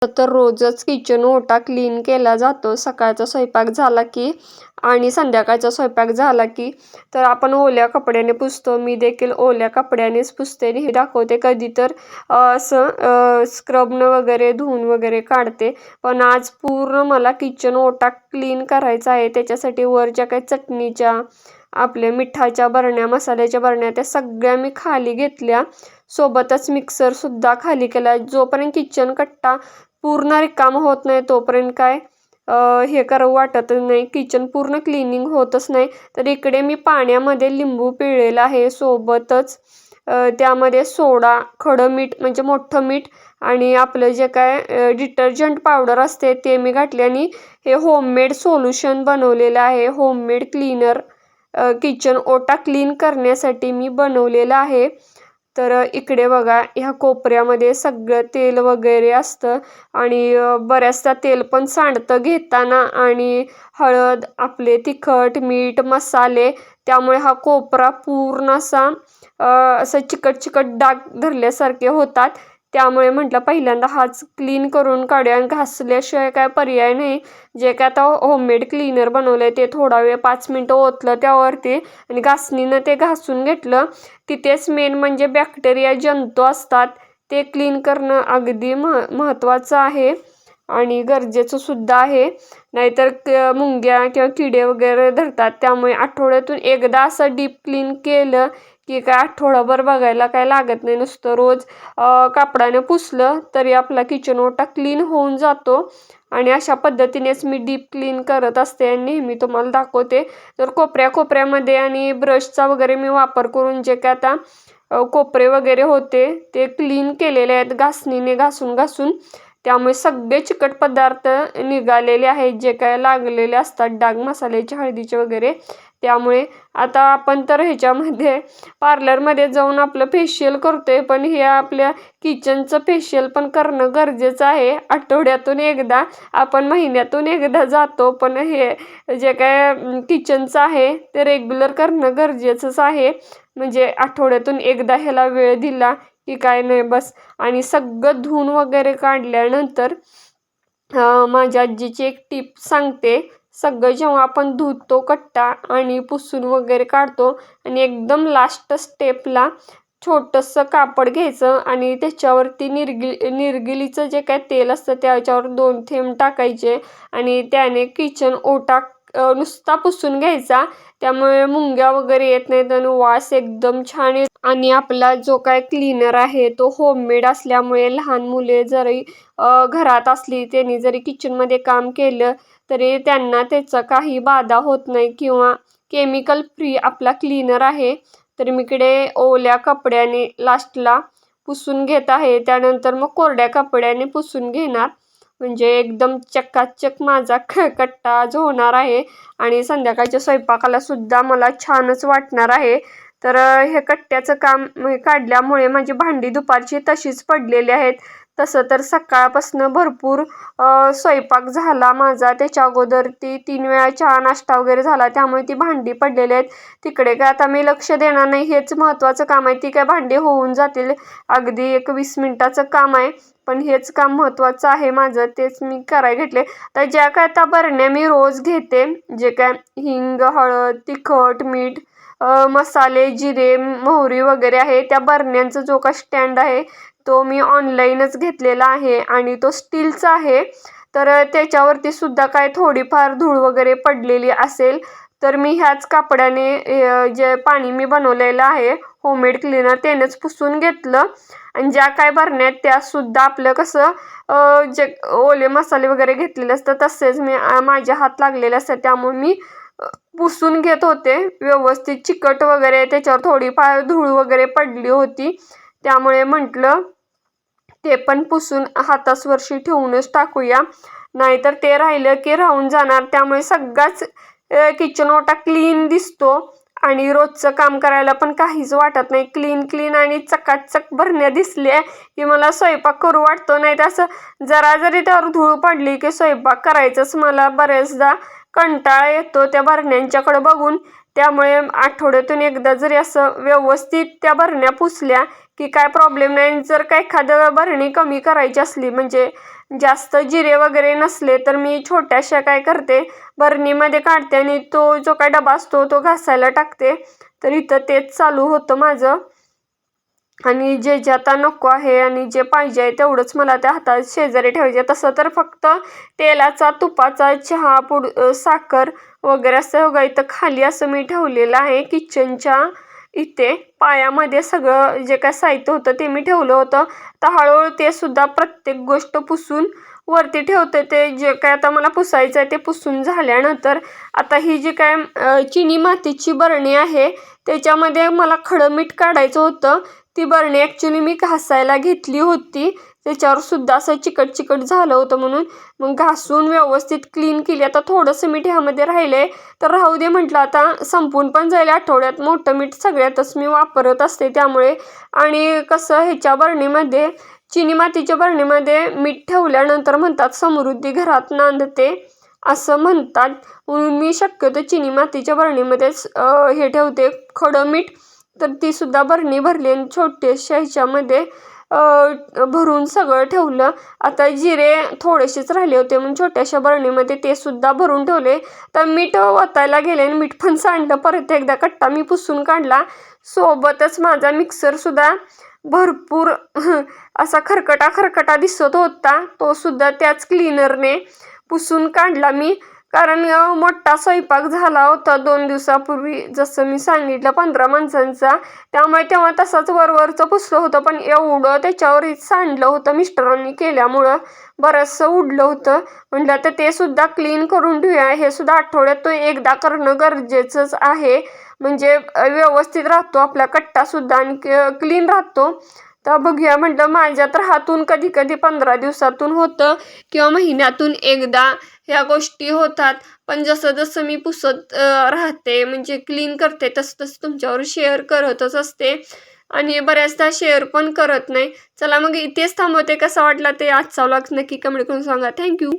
तर रोजच किचन ओटा क्लीन केला जातो सकाळचा स्वयंपाक झाला की आणि संध्याकाळचा स्वयंपाक झाला की. तर आपण ओल्या कपड्याने पुसतो. मी देखील ओल्या कपड्यानेच पुसते आणि हे दाखवते. कधी तर असं स्क्रबनं वगैरे धुवून वगैरे काढते. पण आज पूर्ण मला किचन ओटा क्लीन करायचा आहे. त्याच्यासाठी वरच्या काही चटणीच्या, आपल्या मिठाच्या बरण्या, मसाल्याच्या बरण्या, त्या सगळ्या मी खाली घेतल्या. सोबतच मिक्सरसुद्धा खाली केला. जोपर्यंत किचन कट्टा पूर्ण रिकाम होत नाही तोपर्यंत काय हे करावं वाटत नाही. किचन पूर्ण क्लिनिंग होतच नाही. तर इकडे मी पाण्यामध्ये लिंबू पिळलेला आहे. सोबतच त्यामध्ये सोडा, खडं मीठ म्हणजे मोठं मीठ आणि आपलं जे काय डिटर्जंट पावडर असते ते मी घातले आणि हे होममेड सोल्युशन बनवलेलं आहे. होममेड क्लीनर किचन ओटा क्लीन करण्यासाठी मी बनवलेलं आहे. तर इकडे बघा, ह्या कोपऱ्यामध्ये सगळं तेल वगैरे असतं आणि बऱ्याचदा तेल पण सांडतं घेताना आणि हळद, आपले तिखट, मीठ, मसाले, त्यामुळे हा कोपरा पूर्ण असा असं चिकट चिकट डाग धरल्यासारखे होतात. त्यामुळे म्हटलं पहिल्यांदा हाच क्लीन करून काढूया. घासल्याशिवाय काय पर्याय नाही. जे काय आता होममेड क्लीनर बनवलं आहे ते थोडा वेळ 5 मिनटं ओतलं त्यावरती आणि घासणीनं ते घासून घेतलं. तिथेच मेन म्हणजे बॅक्टेरिया, जंतू असतात ते क्लीन करणं अगदी महत्त्वाचं आहे आणि गरजेचं सुद्धा आहे. नाहीतर मुंग्या किंवा किडे वगैरे धरतात. त्यामुळे आठवड्यातून एकदा असं डीप क्लीन केलं की काय आठवडाभर बघायला काय लागत नाही. नुसतं रोज कापडाने पुसलं तरी आपला किचन ओटा क्लीन होऊन जातो आणि अशा पद्धतीनेच मी डीप क्लीन करत असते आणि नेहमी तुम्हाला दाखवते. तर कोपऱ्यामध्ये आणि ब्रशचा वगैरे मी वापर करून जे काय आता कोपरे वगैरे होते ते क्लीन केलेले आहेत घासणीने घासून. त्यामुळे सगळे चिकट पदार्थ निघालेले आहेत, जे काय लागलेले असतात डाग मसाल्याचे, हळदीचे वगैरे. त्यामुळे आता आपण तर ह्याच्यामध्ये पार्लरमध्ये जाऊन आपलं फेशियल करतोय, पण हे आपल्या किचनचं फेशियल पण करणं गरजेचं आहे. आठवड्यातून एकदा, आपण महिन्यातून एकदा जातो, पण हे जे काय किचनचं आहे ते रेग्युलर करणं गरजेचंच आहे. म्हणजे आठवड्यातून एकदा ह्याला वेळ दिला की काय नाही बस. आणि सगळं धुवून वगैरे काढल्यानंतर माझ्या आजीची एक टिप सांगते. सगळं जेव्हा आपण धुतो कट्टा आणि पुसून वगैरे काढतो आणि एकदम लास्ट स्टेपला छोटंसं कापड घ्यायचं आणि त्याच्यावरती निर्गिलीचं जे काय तेल असतं त्याच्यावर 2 थेंब टाकायचे आणि त्याने किचन ओटा नुसता पुसून घ्यायचा. त्यामुळे मुंग्या वगैरे येत नाहीत आणि वास एकदम छान येतो. आणि आपला जो काय क्लीनर आहे तो होममेड असल्यामुळे लहान मुले जरी घरात असली, त्यांनी जरी किचनमध्ये काम केलं तरी त्यांना त्याचा काही बाधा होत नाही किंवा केमिकल फ्री आपला क्लीनर आहे. तर मी इकडे ओल्या कपड्याने लास्टला पुसून घेत आहे. त्यानंतर मग कोरड्या कपड्याने पुसून घेणार. म्हणजे एकदम चकाचक माझा कट्टा आज होणार आहे आणि संध्याकाळच्या स्वयंपाकाला सुद्धा मला छानच वाटणार आहे. तर हे कट्ट्याचं काम काढल्यामुळे माझी भांडी दुपारची तशीच पडलेली आहेत. तसं तर सकाळपासून भरपूर स्वयंपाक झाला माझा. त्याच्या अगोदर ती 3 वेळा चहा नाश्ता वगैरे झाला, त्यामुळे ती भांडी पडलेली आहेत. तिकडे काय आता मी लक्ष देणार नाही, हेच महत्त्वाचं काम आहे. ती काय भांडी होऊन जातील, अगदी एक 20 मिनिटाचं काम आहे, पण हेच काम महत्त्वाचं आहे माझं, तेच मी करायला घेतले. तर ज्या काय आता बरण्या मी रोज घेते, जे काय हिंग, हळद, तिखट, मीठ, मसाले, जिरे, मोहरी वगैरे आहे, त्या बरण्यांचा जो का स्टँड आहे तो मी ऑनलाईनच घेतलेला आहे आणि तो स्टीलचा आहे. तर त्याच्यावरती सुद्धा काय थोडीफार धूळ वगैरे पडलेली असेल तर मी ह्याच कापडाने जे पाणी मी बनवलेलं आहे होममेड क्लीनर त्यानेच पुसून घेतलं. आणि ज्या काय बरण्या आहेत त्यासुद्धा आपलं कसं जे ओले मसाले वगैरे घेतलेले असतात तसेच मी माझ्या हात लागलेले असतात, त्यामुळे मी पुसून घेत होते व्यवस्थित. चिकट वगैरे त्याच्यावर थोडीफार धूळ वगैरे पडली होती, त्यामुळे म्हटलं ते पण पुसून हातासवरशी ठेवूनच टाकूया, नाहीतर ते राहिलं की राहून जाणार. त्यामुळे सगळाच किचन ओटा क्लीन दिसतो आणि रोजचं काम करायला पण काहीच वाटत नाही. क्लीन आणि चकाचक भरण्या दिसल्या की मला स्वयंपाक करू वाटतो. नाही तर असं जरा जरी त्यावर धूळ पडली की स्वयंपाक करायचंच मला बऱ्याचदा कंटाळा येतो त्या भरण्यांच्याकडे बघून. त्यामुळे आठवड्यातून एकदा जरी असं व्यवस्थित त्या भरण्या पुसल्या की काय प्रॉब्लेम नाही. जर का एखादं भरणी कमी करायची असली म्हणजे जास्त जिरे वगैरे नसले तर मी छोट्याशा काय करते भरणीमध्ये काढते आणि तो जो काय डबा असतो तो घासायला टाकते. तर इथं तेच चालू होतं माझं. आणि जे आता नको आहे आणि जे पाहिजे आहे तेवढंच मला त्या हातात शेजारी ठेवायचे. तसं तर फक्त तेलाचा तुपाचा चहा साखर वगैरे असं बघा इथं खाली असं मी ठेवलेलं आहे किचनच्या इथे पायामध्ये सगळं जे काय साहित्य होतं ते मी ठेवलं होतं. तर हळूहळू ते सुद्धा प्रत्येक गोष्ट पुसून वरती ठेवते. ते जे काय आता मला पुसायचं आहे ते पुसून झाल्यानंतर आता ही जी काय चिनी मातीची बरणी आहे त्याच्यामध्ये मला खडं मीठ काढायचं होतं. ती बरणी ॲक्च्युली मी घासायला घेतली होती. त्याच्यावर सुद्धा असं चिकट चिकट झालं होतं म्हणून मग घासून व्यवस्थित क्लीन केली. आता थोडंसं मीठ ह्यामध्ये राहिलं आहे तर राहू दे म्हटलं, आता संपून पण जाईल आठवड्यात. मोठं मीठ सगळ्यातच मी वापरत असते त्यामुळे. आणि कसं ह्याच्या बरणीमध्ये चिनी मातीच्या बरणीमध्ये मीठ ठेवल्यानंतर म्हणतात समृद्धी घरात नांदते असं म्हणतात. म्हणून मी शक्यतो चिनी मातीच्या बरणीमध्येच हे ठेवते खडं मीठ. तर ती सुद्धा बरणी भरली आणि छोट्याशा ह्याच्यामध्ये भरून सगळं ठेवलं. आता जिरे थोडेसेच राहिले होते म्हणून छोट्याशा बरणीमध्ये ते सुद्धा भरून ठेवले. तर मीठ ओतायला गेले आणि मीठ पण सांडलं. परत एकदा कट्टा मी पुसून काढला. सोबतच माझा मिक्सरसुद्धा भरपूर असा खरकटा दिसत होता. तो सुद्धा त्याच क्लीनरने पुसून काढला मी. कारण मोठा स्वयंपाक झाला होता 2 दिवसापूर्वी जसं मी सांगितलं 15 माणसांचा. त्यामुळे तेव्हा तसंच वरवरचं पुसलं होतं पण एवढं त्याच्यावर सांडलं होतं मिस्टरांनी केल्यामुळं बरंचसं उडलं होतं. म्हटलं तर ते सुद्धा क्लीन करून ठेवूया. हे सुद्धा आठवड्यातून एकदा करणं गरजेचंच आहे. म्हणजे व्यवस्थित राहतो आपला कट्टासुद्धा आणि क्लीन राहतो. तर बघूया म्हटलं. माझ्या तर हातून कधी कधी 15 दिवसातून होतं किंवा महिन्यातून एकदा ह्या गोष्टी होतात. पण जसं जसं मी पुसत राहते म्हणजे क्लीन करते तसं तसं तुमच्यावर शेअर करतच असते आणि बऱ्याचदा शेअर पण करत नाही. चला मग इथेच थांबवते. कसा वाटला ते आजचा व्लॉग नक्की कमेंट करून सांगा. थँक्यू.